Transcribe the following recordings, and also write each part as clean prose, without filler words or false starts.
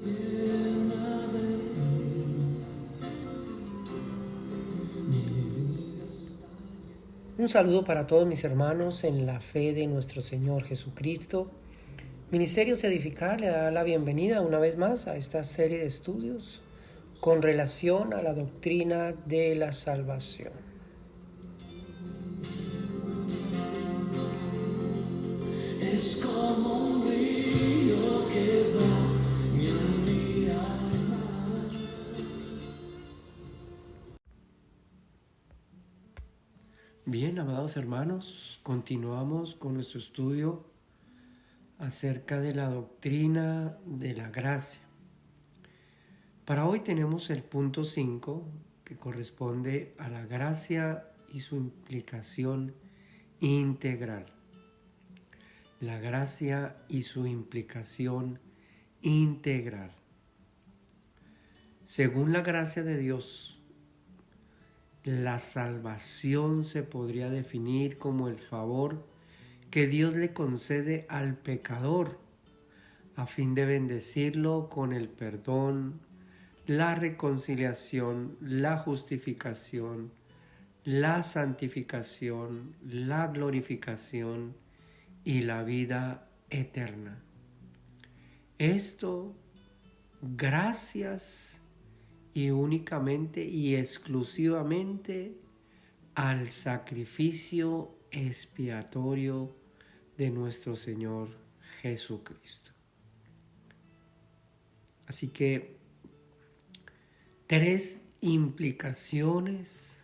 Un saludo para todos mis hermanos en la fe de nuestro Señor Jesucristo. Ministerios Edificar le da la bienvenida una vez más a esta serie de estudios con relación a la doctrina de la salvación. Es como un río que va en mi alma. Bien, amados hermanos, continuamos con nuestro estudio acerca de la doctrina de la gracia. Para hoy tenemos el punto 5, que corresponde a la gracia y su implicación integral. La gracia y su implicación integral. Según la gracia de Dios, la salvación se podría definir como el favor que Dios le concede al pecador a fin de bendecirlo con el perdón, la reconciliación, la justificación, la santificación, la glorificación y la vida eterna. Esto gracias y únicamente y exclusivamente al sacrificio expiatorio de nuestro Señor Jesucristo. Así que 3 implicaciones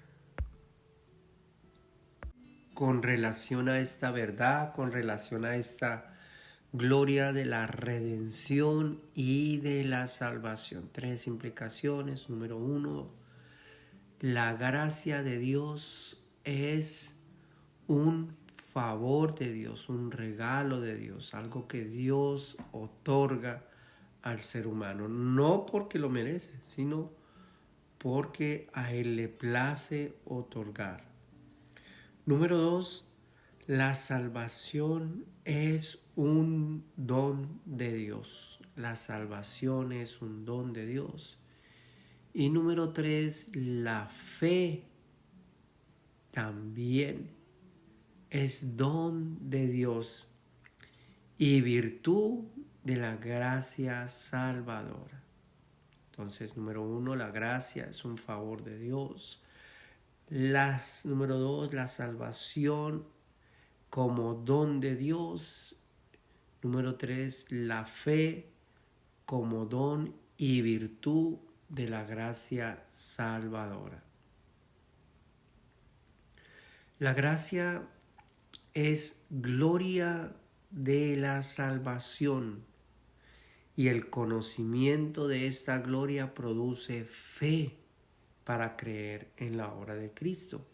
con relación a esta verdad, con relación a esta gloria de la redención y de la salvación. 3 implicaciones. Número 1, la gracia de Dios es un favor de Dios, un regalo de Dios, algo que Dios otorga al ser humano, no porque lo merece, sino porque a Él le place otorgar. Número 2, la salvación es un don de Dios. La salvación es un don de Dios. Y número 3, la fe también es don de Dios y virtud de la gracia salvadora. Entonces, número 1, la gracia es un favor de Dios. Número 2, la salvación como don de Dios. Número 3, la fe como don y virtud de la gracia salvadora. La gracia es gloria de la salvación y el conocimiento de esta gloria produce fe para creer en la obra de Cristo,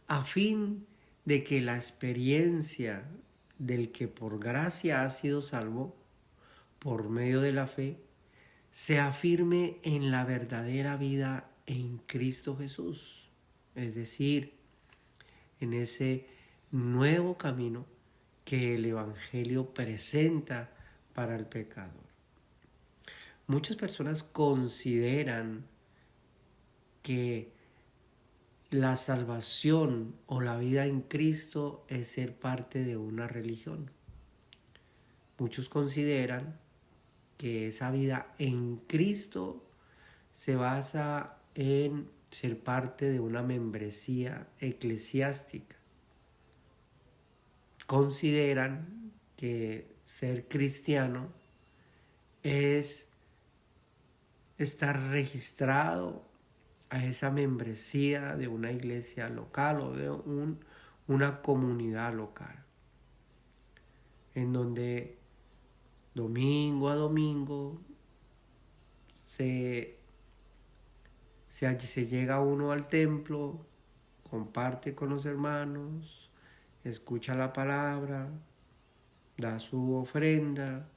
a fin de que la experiencia del que por gracia ha sido salvo, por medio de la fe, se afirme en la verdadera vida en Cristo Jesús, es decir, en ese nuevo camino que el Evangelio presenta para el pecador. Muchas personas consideran que la salvación o la vida en Cristo es ser parte de una religión. Muchos consideran que esa vida en Cristo se basa en ser parte de una membresía eclesiástica. Consideran que ser cristiano es estar registrado a esa membresía de una iglesia local o de una comunidad local, en donde domingo a domingo se llega uno al templo, comparte con los hermanos, escucha la palabra, da su ofrenda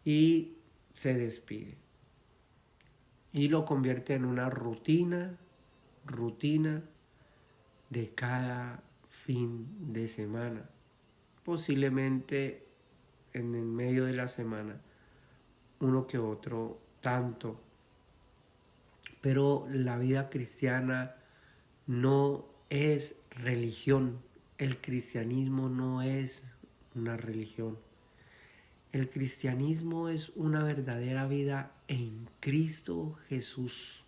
y se despide. Y lo convierte en una rutina de cada fin de semana. Posiblemente en el medio de la semana uno que otro tanto. Pero la vida cristiana no es religión. El cristianismo no es una religión. El cristianismo es una verdadera vida en Cristo Jesús,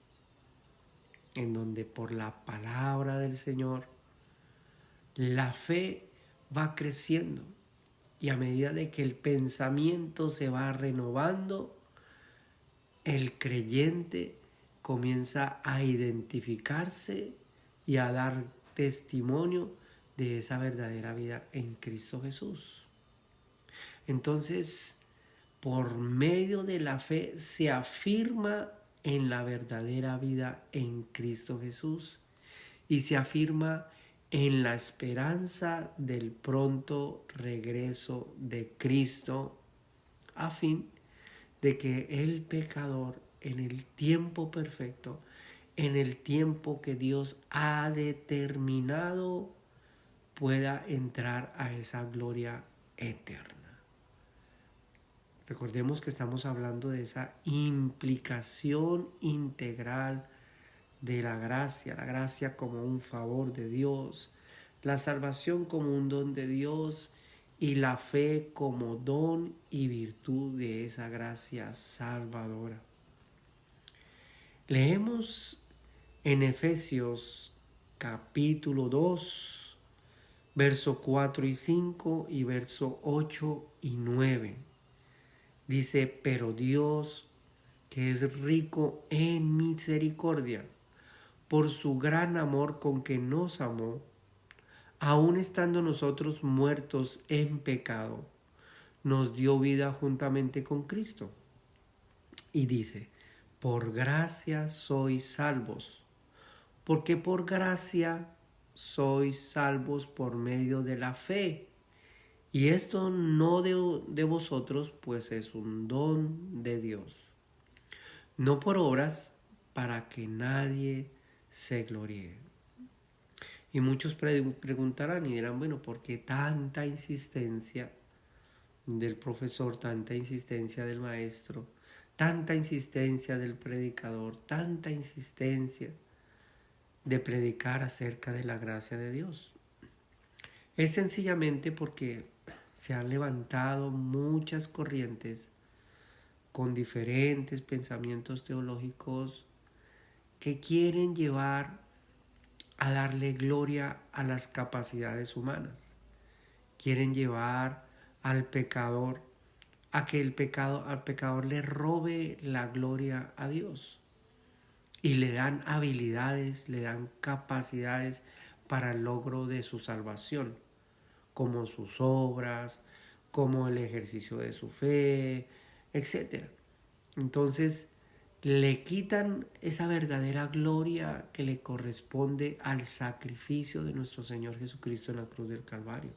en donde por la palabra del Señor la fe va creciendo, y a medida de que el pensamiento se va renovando, el creyente comienza a identificarse y a dar testimonio de esa verdadera vida en Cristo Jesús. Entonces, por medio de la fe se afirma en la verdadera vida en Cristo Jesús y se afirma en la esperanza del pronto regreso de Cristo, a fin de que el pecador, en el tiempo perfecto, en el tiempo que Dios ha determinado, pueda entrar a esa gloria eterna. Recordemos que estamos hablando de esa implicación integral de la gracia como un favor de Dios, la salvación como un don de Dios y la fe como don y virtud de esa gracia salvadora. Leemos en Efesios capítulo 2, verso 4 y 5 y verso 8 y 9. Dice, pero Dios, que es rico en misericordia, por su gran amor con que nos amó, aun estando nosotros muertos en pecado, nos dio vida juntamente con Cristo. Y dice, por gracia sois salvos, porque por gracia sois salvos por medio de la fe. Y esto no de vosotros, pues es un don de Dios, no por obras, para que nadie se gloríe. Y muchos preguntarán y dirán, bueno, ¿por qué tanta insistencia del profesor, tanta insistencia del maestro, tanta insistencia del predicador, tanta insistencia de predicar acerca de la gracia de Dios? Es sencillamente porque se han levantado muchas corrientes con diferentes pensamientos teológicos que quieren llevar a darle gloria a las capacidades humanas. Quieren llevar al pecador a que al pecador le robe la gloria a Dios. Y le dan habilidades, le dan capacidades para el logro de su salvación, como sus obras, como el ejercicio de su fe, etc. Entonces, le quitan esa verdadera gloria que le corresponde al sacrificio de nuestro Señor Jesucristo en la cruz del Calvario.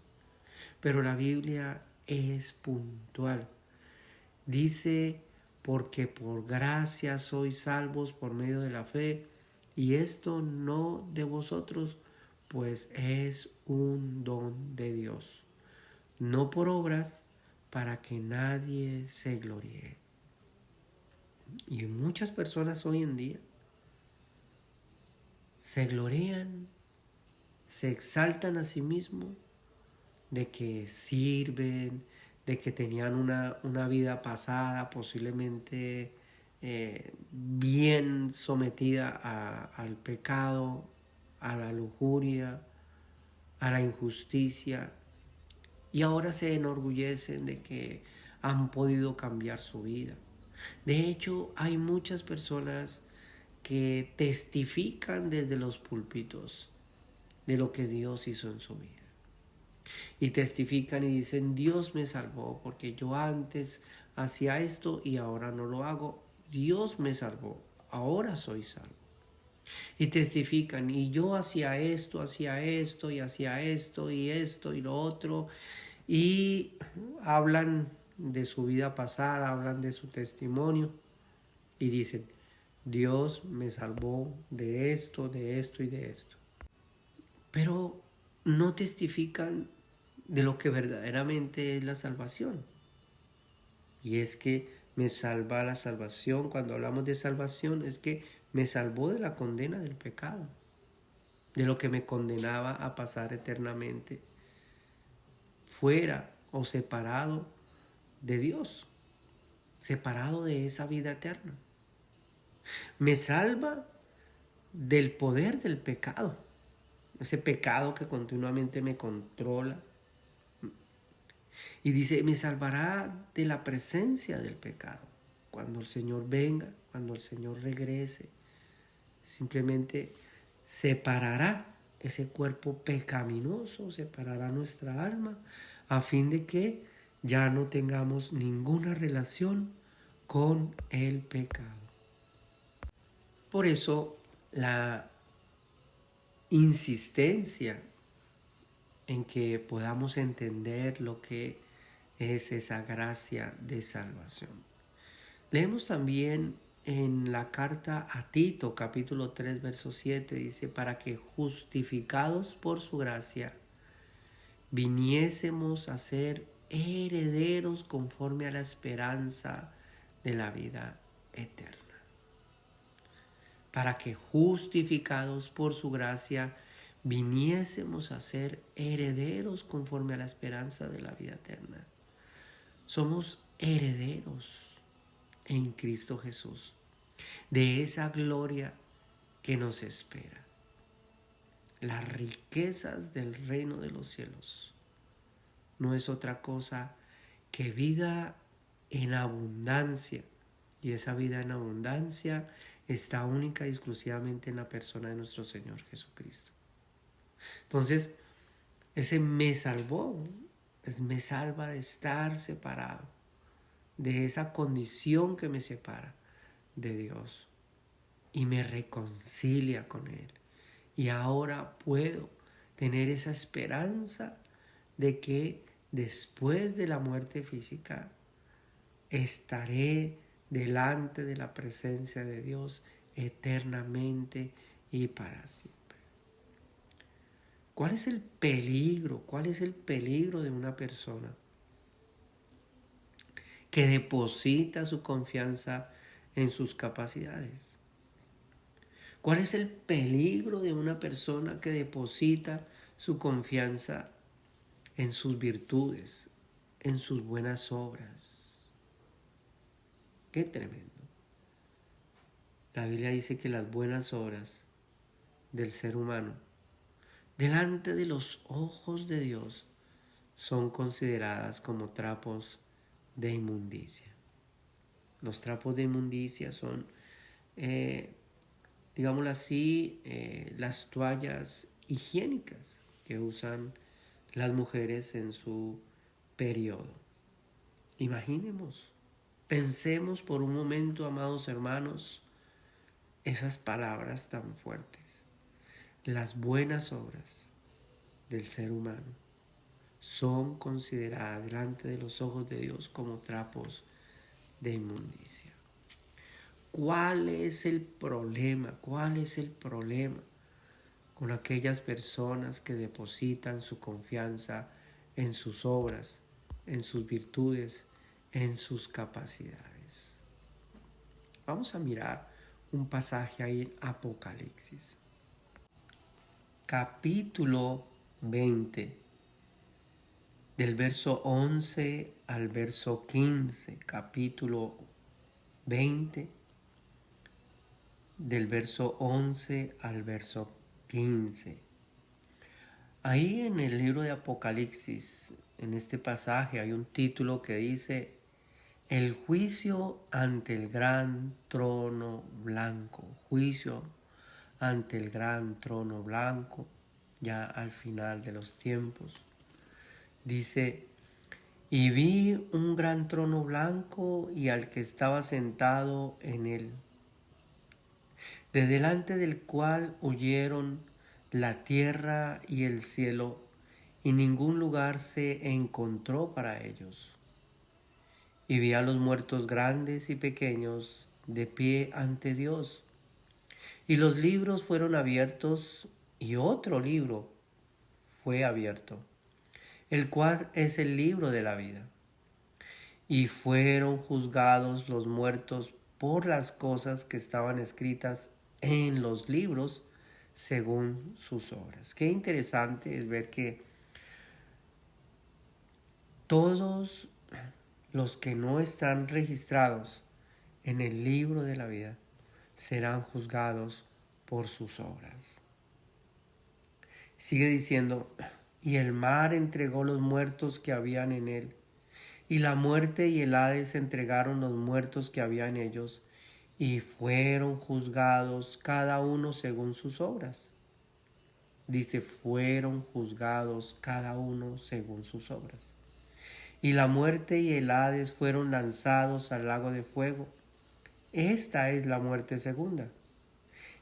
Pero la Biblia es puntual. Dice, porque por gracia sois salvos por medio de la fe, y esto no de vosotros, pues es un don de Dios, no por obras, para que nadie se gloríe. Y muchas personas hoy en día se glorían, se exaltan a sí mismos de que sirven, de que tenían una vida pasada posiblemente bien sometida al pecado, a la lujuria, a la injusticia, y ahora se enorgullecen de que han podido cambiar su vida. De hecho, hay muchas personas que testifican desde los púlpitos de lo que Dios hizo en su vida. Y testifican y dicen, Dios me salvó porque yo antes hacía esto y ahora no lo hago. Dios me salvó, ahora soy salvo. Y testifican, y yo hacía esto y hacía esto y lo otro. Y hablan de su vida pasada, hablan de su testimonio y dicen, Dios me salvó de esto y de esto. Pero no testifican de lo que verdaderamente es la salvación. Y es que Me salva la salvación. Cuando hablamos de salvación es que me salvó de la condena del pecado, de lo que me condenaba a pasar eternamente fuera o separado de Dios, separado de esa vida eterna. Me salva del poder del pecado, ese pecado que continuamente me controla. Y dice, me salvará de la presencia del pecado. Cuando el Señor venga, cuando el Señor regrese, simplemente separará ese cuerpo pecaminoso, separará nuestra alma, a fin de que ya no tengamos ninguna relación con el pecado. Por eso la insistencia en que podamos entender lo que es esa gracia de salvación. Leemos también en la carta a Tito, capítulo 3, verso 7, dice, para que justificados por su gracia, viniésemos a ser herederos conforme a la esperanza de la vida eterna. Para que justificados por su gracia, viniésemos a ser herederos conforme a la esperanza de la vida eterna. Somos herederos en Cristo Jesús de esa gloria que nos espera. Las riquezas del reino de los cielos no es otra cosa que vida en abundancia. Y esa vida en abundancia está única y exclusivamente en la persona de nuestro Señor Jesucristo. Entonces, ese me salvó, me salva de estar separado, de esa condición que me separa de Dios y me reconcilia con Él. Y ahora puedo tener esa esperanza de que después de la muerte física estaré delante de la presencia de Dios eternamente y para siempre. ¿Cuál es el peligro? ¿Cuál es el peligro de una persona que deposita su confianza en sus capacidades? ¿Cuál es el peligro de una persona que deposita su confianza en sus virtudes, en sus buenas obras? Qué tremendo. La Biblia dice que las buenas obras del ser humano delante de los ojos de Dios son consideradas como trapos de inmundicia. Los trapos de inmundicia son, digámoslo así, las toallas higiénicas que usan las mujeres en su periodo. Imaginemos, pensemos por un momento, amados hermanos, esas palabras tan fuertes. Las buenas obras del ser humano son consideradas delante de los ojos de Dios como trapos de inmundicia. ¿Cuál es el problema? ¿Cuál es el problema con aquellas personas que depositan su confianza en sus obras, en sus virtudes, en sus capacidades? Vamos a mirar un pasaje ahí en Apocalipsis. Capítulo 20, del verso 11 al verso 15. Capítulo 20, del verso 11 al verso 15. Ahí en el libro de Apocalipsis, en este pasaje, hay un título que dice: el juicio ante el gran trono blanco. Juicio ante el gran trono blanco, ya al final de los tiempos. Dice: y vi un gran trono blanco y al que estaba sentado en él, de delante del cual huyeron la tierra y el cielo, y ningún lugar se encontró para ellos. Y vi a los muertos grandes y pequeños de pie ante Dios. Y los libros fueron abiertos, y otro libro fue abierto, el cual es el libro de la vida. y fueron juzgados los muertos por las cosas que estaban escritas en los libros según sus obras. Qué interesante es ver que todos los que no están registrados en el libro de la vida serán juzgados por sus obras. Sigue diciendo, y el mar entregó los muertos que habían en él, y la muerte y el Hades entregaron los muertos que había en ellos, y fueron juzgados cada uno según sus obras. Dice, fueron juzgados cada uno según sus obras. Y la muerte y el Hades fueron lanzados al lago de fuego. Esta es la muerte segunda.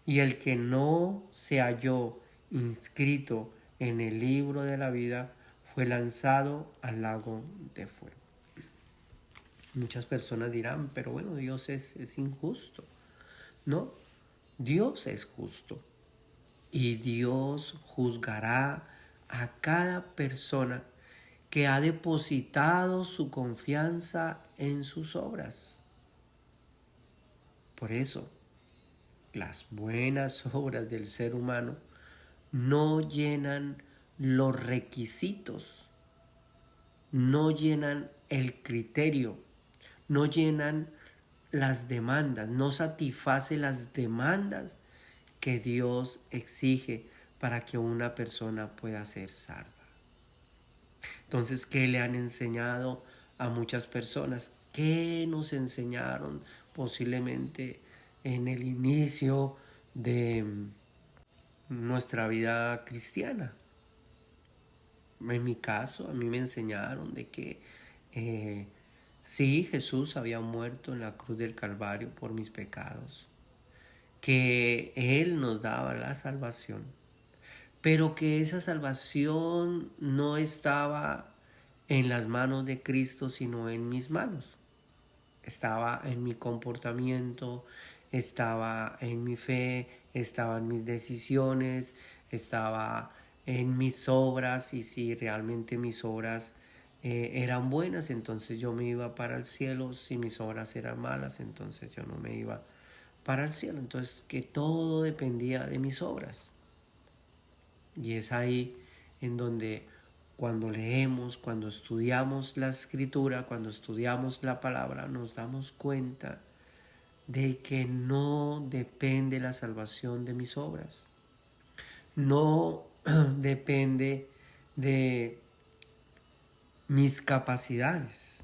Y el que no se halló inscrito en el libro de la vida fue lanzado al lago de fuego. Muchas personas dirán, pero bueno, Dios es injusto. No, Dios es justo. Y Dios juzgará a cada persona que ha depositado su confianza en sus obras. Por eso, las buenas obras del ser humano no llenan los requisitos, no llenan el criterio, no llenan las demandas, no satisface las demandas que Dios exige para que una persona pueda ser salva. Entonces, ¿qué le han enseñado a muchas personas? ¿Qué nos enseñaron posiblemente en el inicio de nuestra vida cristiana? En mi caso, a mí me enseñaron de que sí, Jesús había muerto en la cruz del Calvario por mis pecados, que Él nos daba la salvación, pero que esa salvación no estaba en las manos de Cristo, sino en mis manos. Estaba en mi comportamiento, estaba en mi fe, estaba en mis decisiones, estaba en mis obras, y si realmente mis obras eran buenas, entonces yo me iba para el cielo. Si mis obras eran malas, entonces yo no me iba para el cielo. Entonces, que todo dependía de mis obras. Y es ahí en donde, cuando leemos, cuando estudiamos la escritura, cuando estudiamos la palabra, nos damos cuenta de que no depende la salvación de mis obras. No depende de mis capacidades,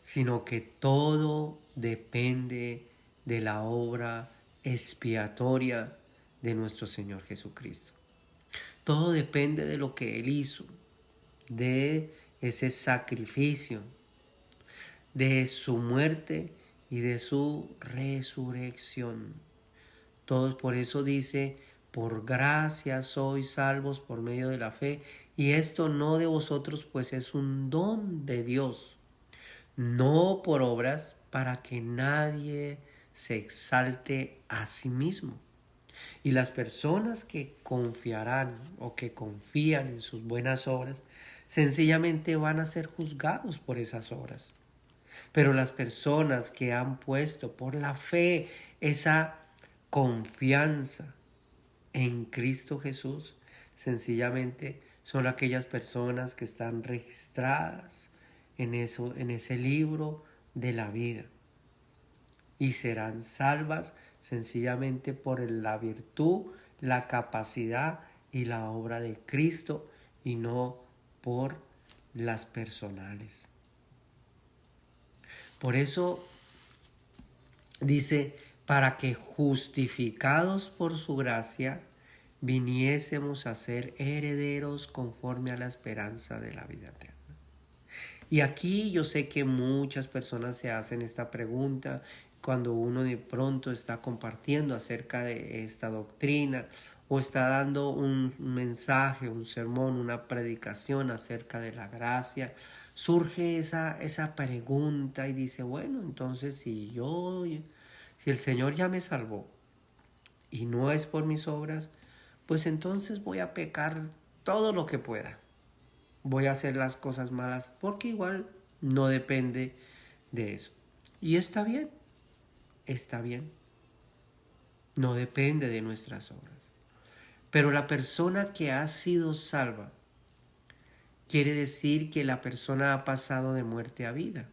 sino que todo depende de la obra expiatoria de nuestro Señor Jesucristo. Todo depende de lo que Él hizo, de ese sacrificio, de su muerte y de su resurrección. Todo por eso dice, por gracia sois salvos por medio de la fe, y esto no de vosotros, pues es un don de Dios, no por obras, para que nadie se exalte a sí mismo. Y las personas que confiarán o que confían en sus buenas obras, sencillamente van a ser juzgados por esas obras. Pero las personas que han puesto por la fe esa confianza en Cristo Jesús, sencillamente son aquellas personas que están registradas en ese libro de la vida, y serán salvas sencillamente por la virtud, la capacidad y la obra de Cristo, y no por las personales. Por eso dice, para que justificados por su gracia viniésemos a ser herederos conforme a la esperanza de la vida eterna. Y aquí yo sé que muchas personas se hacen esta pregunta cuando uno de pronto está compartiendo acerca de esta doctrina, o está dando un mensaje, un sermón, una predicación acerca de la gracia. Surge esa pregunta y dice, bueno, entonces si el Señor ya me salvó y no es por mis obras, pues entonces voy a pecar todo lo que pueda. Voy a hacer las cosas malas porque igual No depende de eso. Y está bien, está bien. No depende de nuestras obras. Pero la persona que ha sido salva quiere decir que la persona ha pasado de muerte a vida.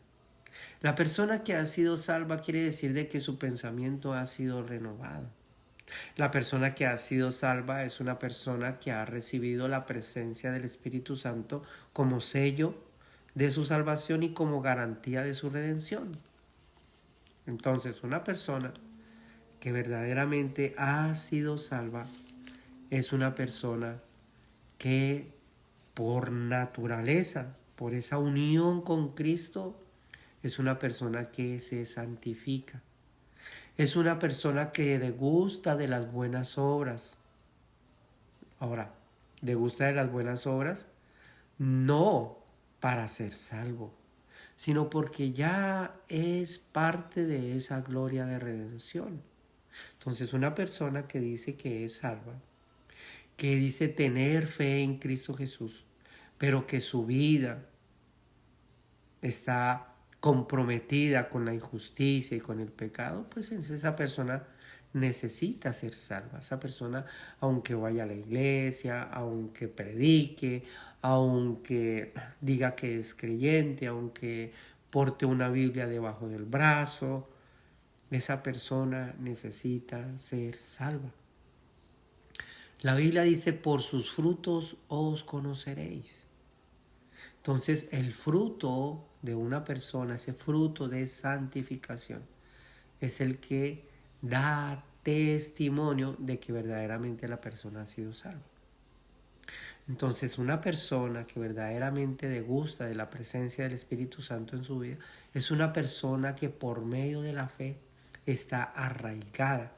La persona que ha sido salva quiere decir de que su pensamiento ha sido renovado. La persona que ha sido salva es una persona que ha recibido la presencia del Espíritu Santo como sello de su salvación y como garantía de su redención. Entonces, una persona que verdaderamente ha sido salva es una persona que por naturaleza, por esa unión con Cristo, es una persona que se santifica. Es una persona que degusta de las buenas obras. Ahora, degusta de las buenas obras no para ser salvo, sino porque ya es parte de esa gloria de redención. Entonces, una persona que dice que es salva, que dice tener fe en Cristo Jesús, pero que su vida está comprometida con la injusticia y con el pecado, pues esa persona necesita ser salva. Esa persona, aunque vaya a la iglesia, aunque predique, aunque diga que es creyente, aunque porte una Biblia debajo del brazo, esa persona necesita ser salva. La Biblia dice, por sus frutos os conoceréis. Entonces, el fruto de una persona, ese fruto de santificación, es el que da testimonio de que verdaderamente la persona ha sido salva. Entonces, una persona que verdaderamente degusta de la presencia del Espíritu Santo en su vida, es una persona que por medio de la fe está arraigada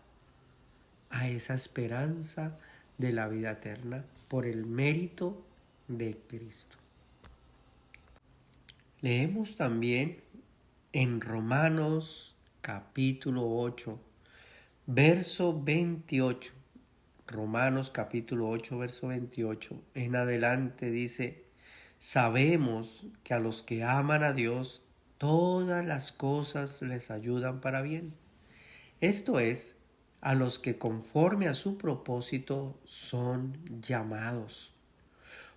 a esa esperanza de la vida eterna por el mérito de Cristo. Leemos también en Romanos capítulo 8, verso 28. Romanos capítulo 8, verso 28. En adelante dice, sabemos que a los que aman a Dios, todas las cosas les ayudan para bien. Esto es, a los que conforme a su propósito son llamados.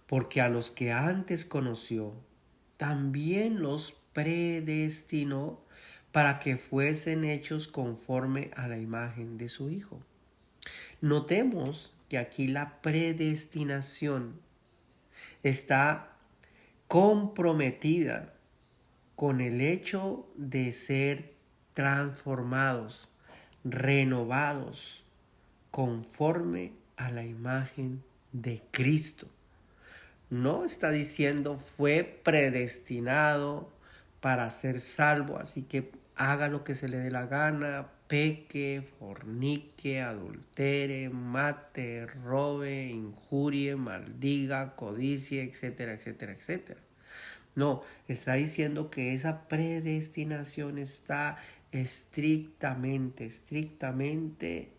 Porque a los que antes conoció, también los predestinó para que fuesen hechos conforme a la imagen de su Hijo. Notemos que aquí la predestinación está comprometida con el hecho de ser transformados, renovados, conforme a la imagen de Cristo. No está diciendo fue predestinado para ser salvo, así que haga lo que se le dé la gana, peque, fornique, adultere, mate, robe, injurie, maldiga, codicie, etcétera, etcétera, etcétera. No, está diciendo que esa predestinación está estrictamente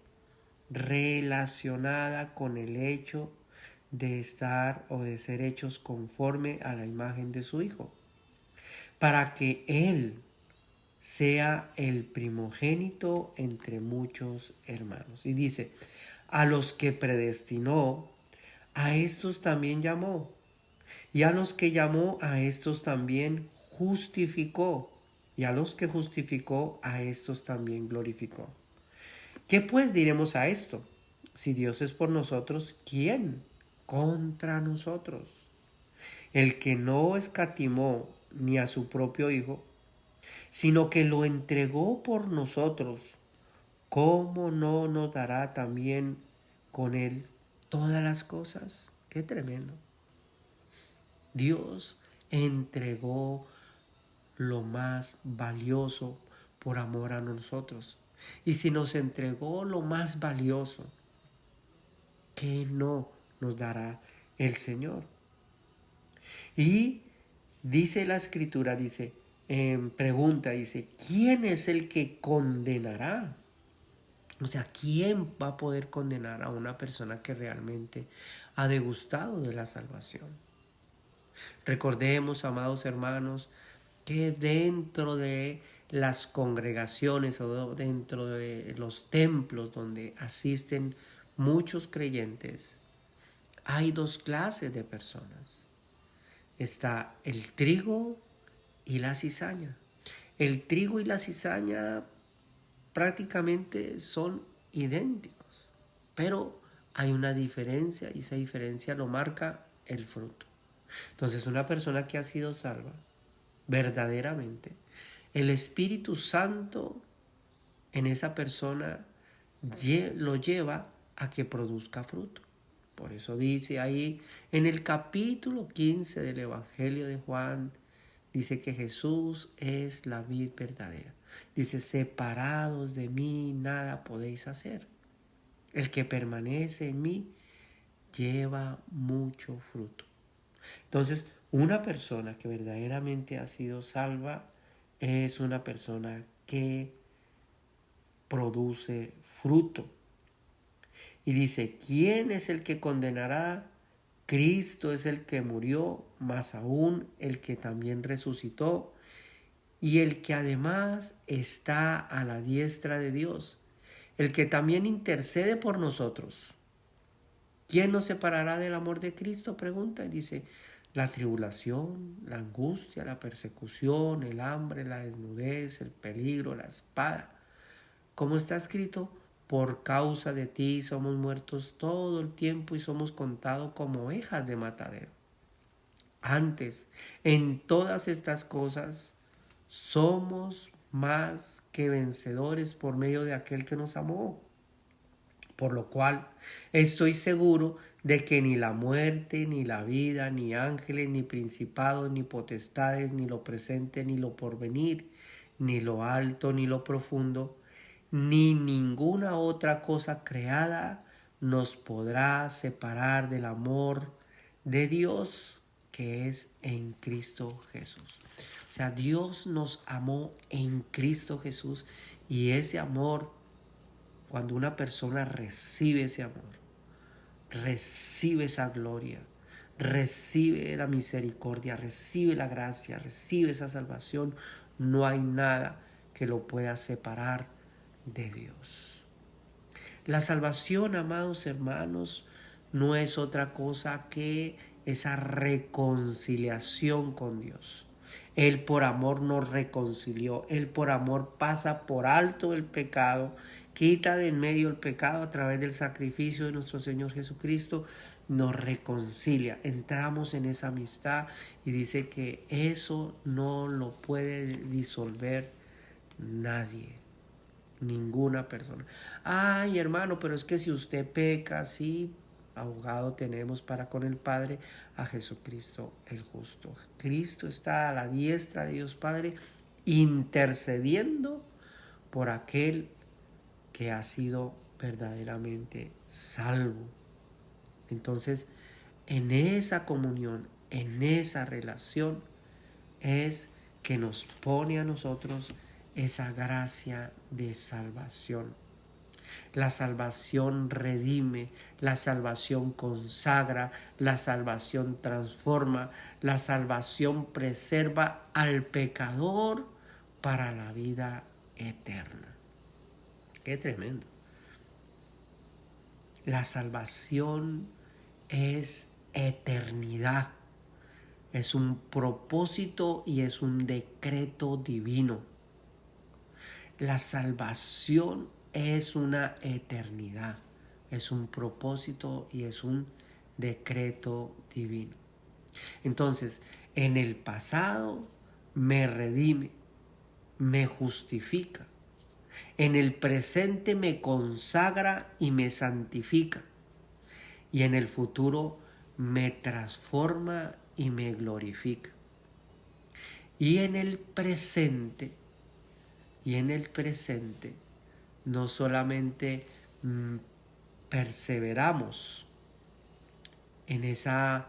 relacionada con el hecho de estar o de ser hechos conforme a la imagen de su Hijo, para que Él sea el primogénito entre muchos hermanos. Y dice, a los que predestinó, a estos también llamó, y a los que llamó, a estos también justificó, y a los que justificó, a estos también glorificó. ¿Qué pues diremos a esto? Si Dios es por nosotros, ¿quién contra nosotros? El que no escatimó ni a su propio Hijo, sino que lo entregó por nosotros, ¿cómo no nos dará también con él todas las cosas? ¡Qué tremendo! Dios entregó lo más valioso por amor a nosotros. Y si nos entregó lo más valioso, ¿qué no nos dará el Señor? Y dice la Escritura, pregunta, ¿quién es el que condenará? O sea, ¿quién va a poder condenar a una persona que realmente ha degustado de la salvación? Recordemos, amados hermanos, que dentro de las congregaciones o dentro de los templos donde asisten muchos creyentes, hay dos clases de personas. Está el trigo y la cizaña. El trigo y la cizaña prácticamente son idénticos, pero hay una diferencia y esa diferencia lo marca el fruto. Entonces, una persona que ha sido salva verdaderamente, el Espíritu Santo en esa persona lo lleva a que produzca fruto. Por eso dice ahí en el capítulo 15 del Evangelio de Juan, dice que Jesús es la vid verdadera. Dice, separados de mí nada podéis hacer. El que permanece en mí lleva mucho fruto. Entonces, una persona que verdaderamente ha sido salva es una persona que produce fruto. Y dice, ¿quién es el que condenará? Cristo es el que murió, más aún el que también resucitó y el que además está a la diestra de Dios, el que también intercede por nosotros. ¿Quién nos separará del amor de Cristo? Pregunta y dice, la tribulación, la angustia, la persecución, el hambre, la desnudez, el peligro, la espada. Como está escrito, por causa de ti somos muertos todo el tiempo y somos contados como ovejas de matadero. Antes, en todas estas cosas, somos más que vencedores por medio de aquel que nos amó. Por lo cual estoy seguro de que ni la muerte, ni la vida, ni ángeles, ni principados, ni potestades, ni lo presente, ni lo porvenir, ni lo alto, ni lo profundo, ni ninguna otra cosa creada nos podrá separar del amor de Dios que es en Cristo Jesús. O sea, Dios nos amó en Cristo Jesús y ese amor, cuando una persona recibe ese amor, recibe esa gloria, recibe la misericordia, recibe la gracia, recibe esa salvación, no hay nada que lo pueda separar de Dios. La salvación, amados hermanos, no es otra cosa que esa reconciliación con Dios. Él por amor nos reconcilió, Él por amor pasa por alto el pecado, quita de en medio el pecado a través del sacrificio de nuestro Señor Jesucristo, nos reconcilia, entramos en esa amistad y dice que eso no lo puede disolver nadie. Ninguna persona. Ay, hermano, pero es que si usted peca, sí, abogado tenemos para con el Padre a Jesucristo el justo. Cristo está a la diestra de Dios Padre intercediendo por aquel que ha sido verdaderamente salvo. Entonces, en esa comunión, en esa relación, es que nos pone a nosotros esa gracia de salvación. La salvación redime, la salvación consagra, la salvación transforma, la salvación preserva al pecador para la vida eterna. Qué tremendo. La salvación es eternidad. Es un propósito y es un decreto divino. La salvación es una eternidad, es un propósito y es un decreto divino. Entonces, en el pasado me redime, me justifica. En el presente me consagra y me santifica. Y en el futuro me transforma y me glorifica. Y en el presente no solamente perseveramos en esa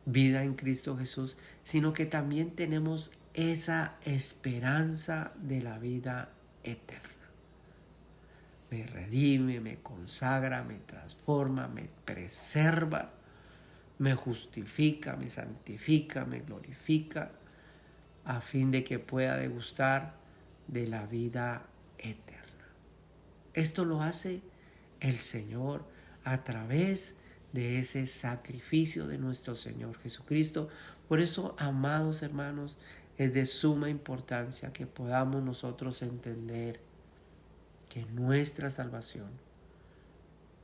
vida en Cristo Jesús, sino que también tenemos esa esperanza de la vida eterna. Me redime, me consagra, me transforma, me preserva, me justifica, me santifica, me glorifica, a fin de que pueda degustar de la vida eterna. Esto lo hace el Señor a través de ese sacrificio de nuestro Señor Jesucristo. Por eso, amados hermanos, es de suma importancia que podamos nosotros entender que nuestra salvación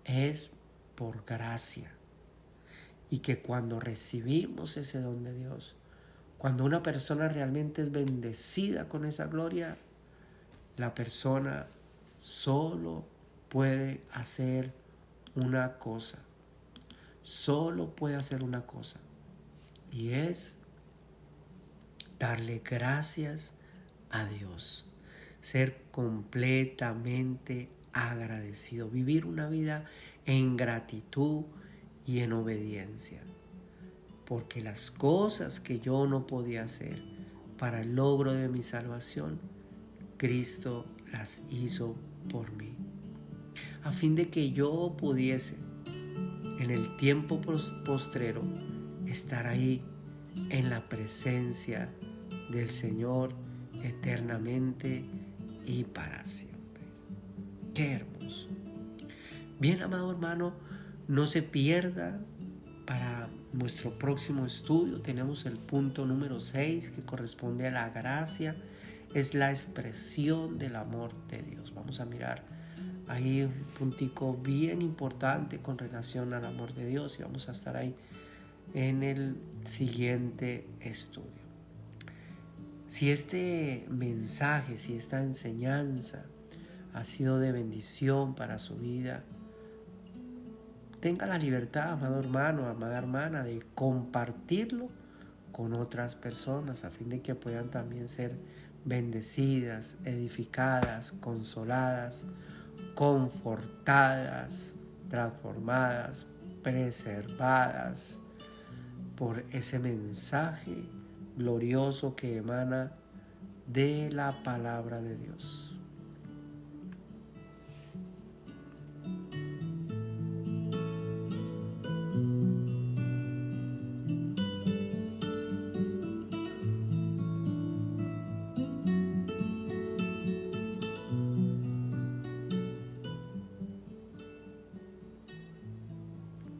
es por gracia y que cuando recibimos ese don de Dios, cuando una persona realmente es bendecida con esa gloria, la persona solo puede hacer una cosa, y es darle gracias a Dios, ser completamente agradecido, vivir una vida en gratitud y en obediencia, porque las cosas que yo no podía hacer para el logro de mi salvación, Cristo las hizo por mí, a fin de que yo pudiese en el tiempo postrero estar ahí en la presencia del Señor eternamente y para siempre. ¡Qué hermoso! Bien, amado hermano, no se pierda para nuestro próximo estudio. Tenemos el punto número 6 que corresponde a la gracia. Es la expresión del amor de Dios. Vamos a mirar ahí un puntico bien importante con relación al amor de Dios y vamos a estar ahí en el siguiente estudio. Si este mensaje, si esta enseñanza ha sido de bendición para su vida, tenga la libertad, amado hermano, amada hermana, de compartirlo con otras personas a fin de que puedan también ser bendecidas, edificadas, consoladas, confortadas, transformadas, preservadas por ese mensaje glorioso que emana de la palabra de Dios.